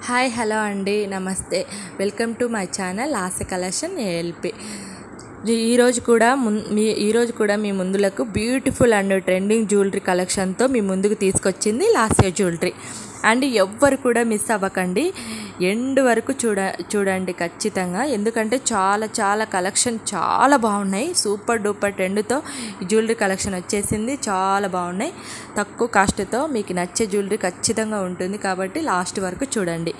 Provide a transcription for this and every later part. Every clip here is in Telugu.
హాయ్ హలో అండి, నమస్తే. Welcome to my channel Asha collection ALP. ఈరోజు కూడా మీ ముందులకు బ్యూటిఫుల్ అండ్ ట్రెండింగ్ జ్యువెలరీ కలెక్షన్తో మీ ముందుకు తీసుకొచ్చింది లాస్య జ్యువెలరీ. అండ్ ఎవ్వరు కూడా మిస్ అవ్వకండి, ఎండ్ వరకు చూడండి ఖచ్చితంగా. ఎందుకంటే చాలా కలెక్షన్ చాలా బాగున్నాయి. సూపర్ డూపర్ ట్రెండ్తో జ్యువెలరీ కలెక్షన్ వచ్చేసింది. చాలా బాగున్నాయి. తక్కువ కాస్ట్తో మీకు నచ్చే జ్యువెలరీ ఖచ్చితంగా ఉంటుంది. కాబట్టి లాస్ట్ వరకు చూడండి.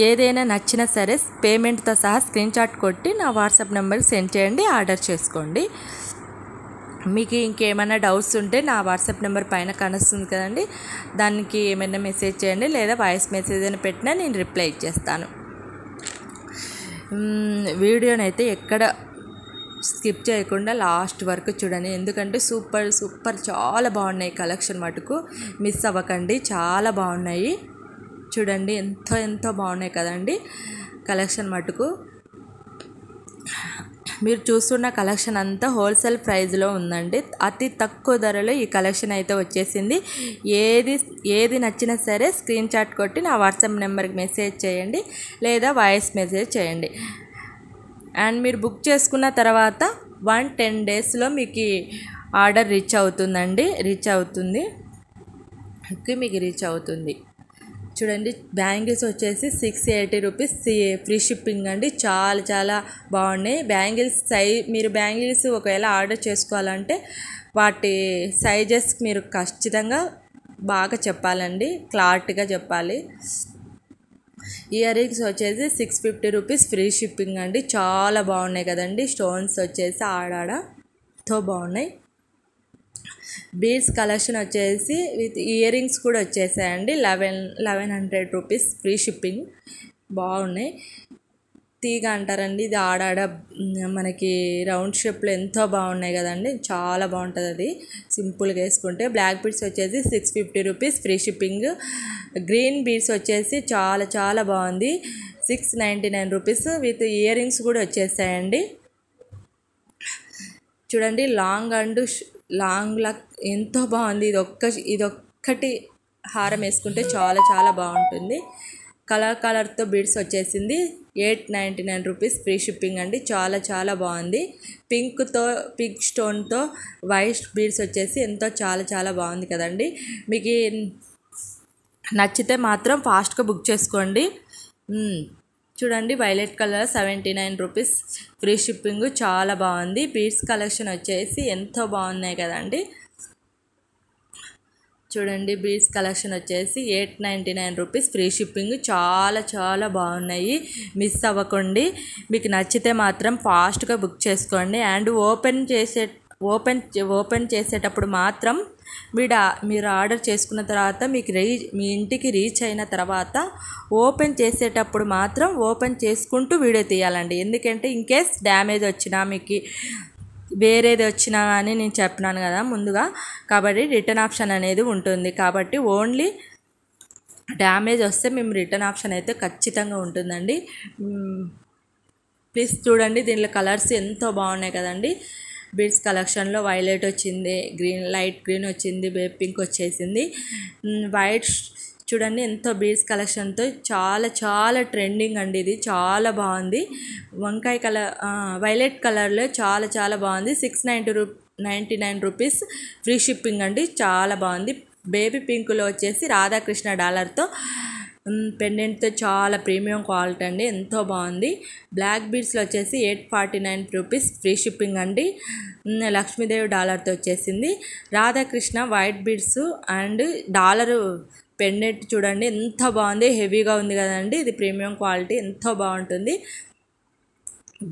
ఏదైనా నచ్చినా సరే పేమెంట్తో సహా స్క్రీన్ షాట్ కొట్టి నా వాట్సాప్ నెంబర్కి సెండ్ చేయండి, ఆర్డర్ చేసుకోండి. మీకు ఇంకేమైనా డౌట్స్ ఉంటే నా వాట్సాప్ నెంబర్ పైన కనిపిస్తుంది కదండి, దానికి ఏమైనా మెసేజ్ చేయండి, లేదా వాయిస్ మెసేజ్ అని పెట్టినా నేను రిప్లై ఇచ్చేస్తాను. వీడియోనైతే ఎక్కడ స్కిప్ చేయకుండా లాస్ట్ వరకు చూడండి. ఎందుకంటే సూపర్ చాలా బాగున్నాయి కలెక్షన్. మటుకు మిస్ అవ్వకండి, చాలా బాగున్నాయి. చూడండి ఎంతో బాగున్నాయి కదండి కలెక్షన్. మటుకు మీరు చూస్తున్న కలెక్షన్ అంతా హోల్సేల్ ప్రైస్లో ఉందండి. అతి తక్కువ ధరలో ఈ కలెక్షన్ అయితే వచ్చేసింది. ఏది నచ్చినా సరే స్క్రీన్ షాట్ కొట్టి నా వాట్సాప్ నెంబర్కి మెసేజ్ చేయండి, లేదా వాయిస్ మెసేజ్ చేయండి. అండ్ మీరు బుక్ చేసుకున్న తర్వాత 1-10 డేస్లో మీకు ఆర్డర్ రీచ్ అవుతుంది. చూడండి, బ్యాంగిల్స్ వచ్చేసి 680 రూపీస్ ఫ్రీ షిప్పింగ్ అండి. చాలా బాగున్నాయి బ్యాంగిల్స్. మీరు బ్యాంగిల్స్ ఒకవేళ ఆర్డర్ చేసుకోవాలంటే వాటి సైజెస్ మీరు ఖచ్చితంగా బాగా చెప్పాలండి, క్లారిటీగా చెప్పాలి. ఇయర్ రింగ్స్ వచ్చేసి 650 రూపీస్ ఫ్రీ షిప్పింగ్ అండి. చాలా బాగున్నాయి కదండి. స్టోన్స్ వచ్చేసి ఆడాడతో బాగున్నాయి. బీడ్స్ కలెక్షన్ వచ్చేసి విత్ ఇయర్ రింగ్స్ కూడా వచ్చేసాయండి. 1100 రూపీస్ ఫ్రీ షిప్పింగ్. బాగున్నాయి. తీగ అంటారండి, ఇది ఆడాడ మనకి రౌండ్ షేప్లో ఎంతో బాగున్నాయి కదండి. చాలా బాగుంటుంది అది సింపుల్గా వేసుకుంటే. బ్లాక్ బీడ్స్ వచ్చేసి 650 rupees free shipping. Green beads వచ్చేసి చాలా బాగుంది, 699 రూపీస్ విత్ ఇయర్ రింగ్స్ కూడా వచ్చేసాయండి. చూడండి, లాంగ్ లక్ ఎంతో బాగుంది. ఇదొక్కటి హారం వేసుకుంటే చాలా బాగుంటుంది. కలర్తో బీడ్స్ వచ్చేసింది. 899 రూపీస్ ఫ్రీ షిప్పింగ్ అండి. చాలా బాగుంది. పింక్ స్టోన్తో వైట్ బీడ్స్ వచ్చేసి ఎంతో చాలా బాగుంది కదండి. మీకు నచ్చితే మాత్రం ఫాస్ట్గా బుక్ చేసుకోండి. చూడండి, violet colour 79 rupees free shipping. చాలా బాగుంది. బీడ్స్ కలెక్షన్ వచ్చేసి ఎంతో బాగున్నాయి కదండి. చూడండి, బీడ్స్ కలెక్షన్ వచ్చేసి 899 రూపీస్ ఫ్రీ షిప్పింగ్. చాలా బాగున్నాయి. మిస్ అవ్వకండి. మీకు నచ్చితే మాత్రం ఫాస్ట్గా బుక్ చేసుకోండి. అండ్ ఓపెన్ చేసేటప్పుడు మాత్రం మీరు ఆర్డర్ చేసుకున్న తర్వాత మీ ఇంటికి రీచ్ అయిన తర్వాత ఓపెన్ చేసేటప్పుడు మాత్రం ఓపెన్ చేసుకుంటూ వీడియో తీయాలండి. ఎందుకంటే ఇన్కేస్ డ్యామేజ్ వచ్చినా, మీకు వేరేది వచ్చినా కానీ నేను చెప్పినాను కదా ముందుగా, కాబట్టి రిటర్న్ ఆప్షన్ అనేది ఉంటుంది. కాబట్టి ఓన్లీ డ్యామేజ్ వస్తే మేము రిటర్న్ ఆప్షన్ అయితే ఖచ్చితంగా ఉంటుందండి. ప్లీజ్ చూడండి, దీనిలో కలర్స్ ఎంతో బాగున్నాయి కదండి. బీడ్స్ కలెక్షన్లో వైలెట్ వచ్చింది, లైట్ గ్రీన్ వచ్చింది, పింక్ వచ్చేసింది, వైట్. చూడండి, ఎంతో బీడ్స్ కలెక్షన్తో చాలా ట్రెండింగ్ అండి. ఇది చాలా బాగుంది. వంకాయ కలర్, వైలెట్ కలర్లో చాలా బాగుంది. 699 రూపీస్ ఫ్రీ షిప్పింగ్ అండి. చాలా బాగుంది. బేబీ పింక్లో వచ్చేసి రాధాకృష్ణ డాలర్తో పెండెంట్తో చాలా ప్రీమియం క్వాలిటీ అండి. ఎంతో బాగుంది. బ్లాక్ బీడ్స్లో వచ్చేసి 849 రూపీస్ ఫ్రీ షిప్పింగ్ అండి. లక్ష్మీదేవి డాలర్తో వచ్చేసింది. Radhakrishna white beads and dollar pendant చూడండి ఎంత బాగుంది. హెవీగా ఉంది కదండి. ఇది ప్రీమియం క్వాలిటీ, ఎంతో బాగుంటుంది.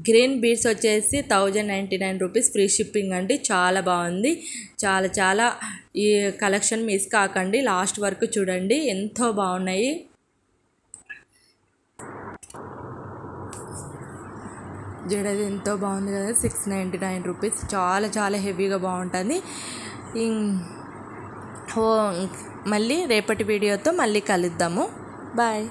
గ్రీన్ బీడ్స్ వచ్చేసి 1099 రూపీస్ ఫ్రీ షిప్పింగ్ అండి. చాలా బాగుంది. చాలా ఈ కలెక్షన్ మిస్ కాకండి, లాస్ట్ వరకు చూడండి. ఎంతో బాగున్నాయి. చూడండి, ఎంతో బాగుంది కదా. 699 రూపీస్. చాలా హెవీగా బాగుంటుంది. మళ్ళీ రేపటి వీడియోతో మళ్ళీ కలుద్దాము. బాయ్.